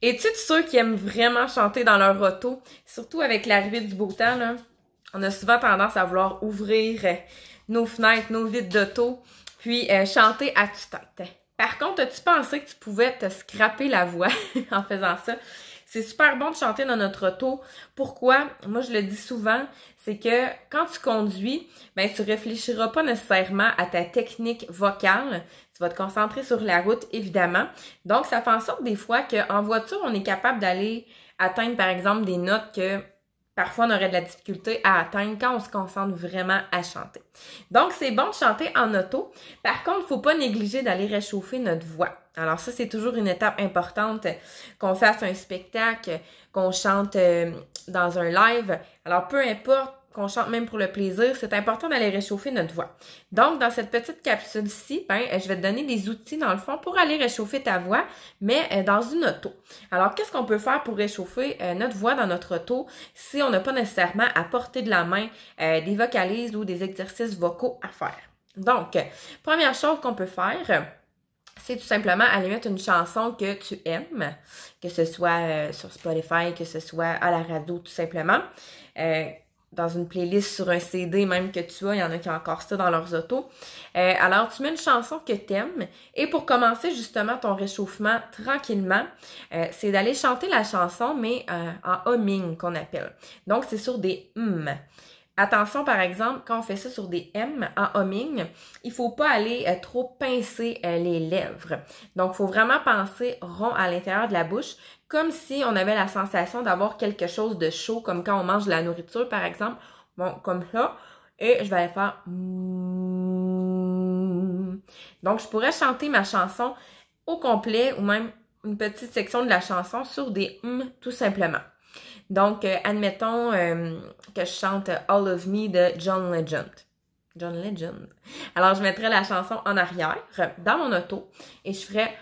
Es-tu de ceux qui aiment vraiment chanter dans leur auto? Surtout avec l'arrivée du beau temps, là, on a souvent tendance à vouloir ouvrir nos fenêtres, nos vitres d'auto, puis chanter à tue-tête. Par contre, as-tu pensé que tu pouvais te scraper la voix en faisant ça? C'est super bon de chanter dans notre auto. Pourquoi? Moi, je le dis souvent, c'est que quand tu conduis, ben tu réfléchiras pas nécessairement à ta technique vocale. Tu vas te concentrer sur la route, évidemment. Donc, ça fait en sorte des fois qu'en voiture, on est capable d'aller atteindre, par exemple, des notes que parfois on aurait de la difficulté à atteindre quand on se concentre vraiment à chanter. Donc, c'est bon de chanter en auto. Par contre, il ne faut pas négliger d'aller réchauffer notre voix. Alors ça, c'est toujours une étape importante, qu'on fasse un spectacle, qu'on chante dans un live. Alors, peu importe, qu'on chante même pour le plaisir, c'est important d'aller réchauffer notre voix. Donc, dans cette petite capsule-ci, je vais te donner des outils, dans le fond, pour aller réchauffer ta voix, mais dans une auto. Alors, qu'est-ce qu'on peut faire pour réchauffer notre voix dans notre auto si on n'a pas nécessairement à portée de la main des vocalises ou des exercices vocaux à faire? Donc, première chose qu'on peut faire, c'est tout simplement aller mettre une chanson que tu aimes, que ce soit sur Spotify, que ce soit à la radio, tout simplement. Dans une playlist sur un CD même que tu as, il y en a qui ont encore ça dans leurs autos. Alors, tu mets une chanson que tu aimes et pour commencer justement ton réchauffement tranquillement, c'est d'aller chanter la chanson, mais en humming qu'on appelle. Donc, c'est sur des Attention, par exemple, quand on fait ça sur des M en humming, il faut pas aller trop pincer les lèvres. Donc, il faut vraiment penser rond à l'intérieur de la bouche, comme si on avait la sensation d'avoir quelque chose de chaud, comme quand on mange de la nourriture, par exemple. Bon, comme ça. Et je vais aller faire Donc, je pourrais chanter ma chanson au complet ou même une petite section de la chanson sur des tout simplement. Donc, admettons que je chante All of Me de John Legend. John Legend. Alors, je mettrais la chanson en arrière, dans mon auto, et je ferais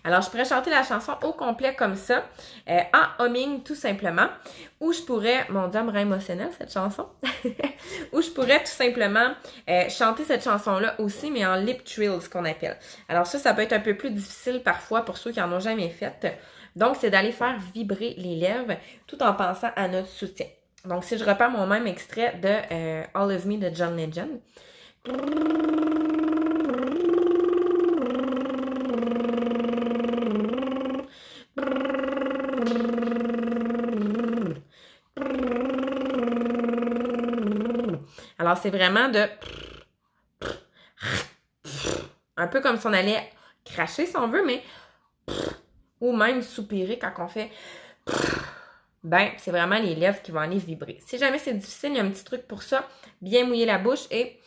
Alors, je pourrais chanter la chanson au complet comme ça, en humming tout simplement, ou je pourrais, mon Dieu, elle me rend émotionnelle cette chanson, ou je pourrais tout simplement chanter cette chanson-là aussi, mais en lip trill, ce qu'on appelle. Alors ça peut être un peu plus difficile parfois pour ceux qui en ont jamais fait. Donc, c'est d'aller faire vibrer les lèvres tout en pensant à notre soutien. Donc, si je repars mon même extrait de All of Me de John Legend. Alors, c'est vraiment de un peu comme si on allait cracher si on veut, mais ou même soupirer quand on fait c'est vraiment les lèvres qui vont aller vibrer. Si jamais c'est difficile, il y a un petit truc pour ça. Bien mouiller la bouche et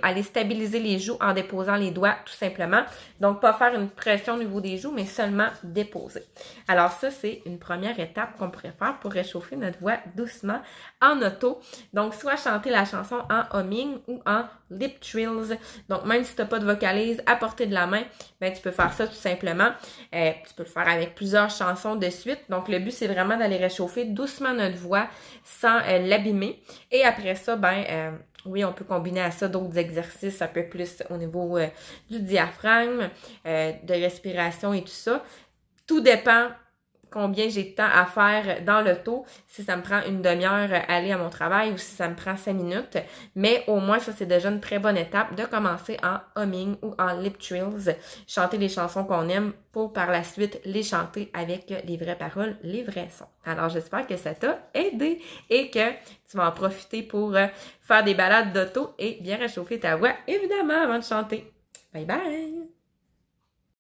aller stabiliser les joues en déposant les doigts tout simplement. Donc, pas faire une pression au niveau des joues, mais seulement déposer. Alors ça, c'est une première étape qu'on pourrait faire pour réchauffer notre voix doucement en auto. Donc, soit chanter la chanson en humming ou en lip trills. Donc, même si tu n'as pas de vocalise à portée de la main, tu peux faire ça tout simplement. Tu peux le faire avec plusieurs chansons de suite. Donc, le but, c'est vraiment d'aller réchauffer doucement notre voix sans l'abîmer. Et après ça, oui, on peut combiner à ça d'autres exercices un peu plus au niveau du diaphragme, de respiration et tout ça. Tout dépend combien j'ai de temps à faire dans l'auto, si ça me prend une demi-heure à aller à mon travail ou si ça me prend 5 minutes. Mais au moins, ça, c'est déjà une très bonne étape de commencer en humming ou en lip trills, chanter les chansons qu'on aime pour par la suite les chanter avec les vraies paroles, les vrais sons. Alors, j'espère que ça t'a aidé et que tu vas en profiter pour faire des balades d'auto et bien réchauffer ta voix, évidemment, avant de chanter. Bye bye!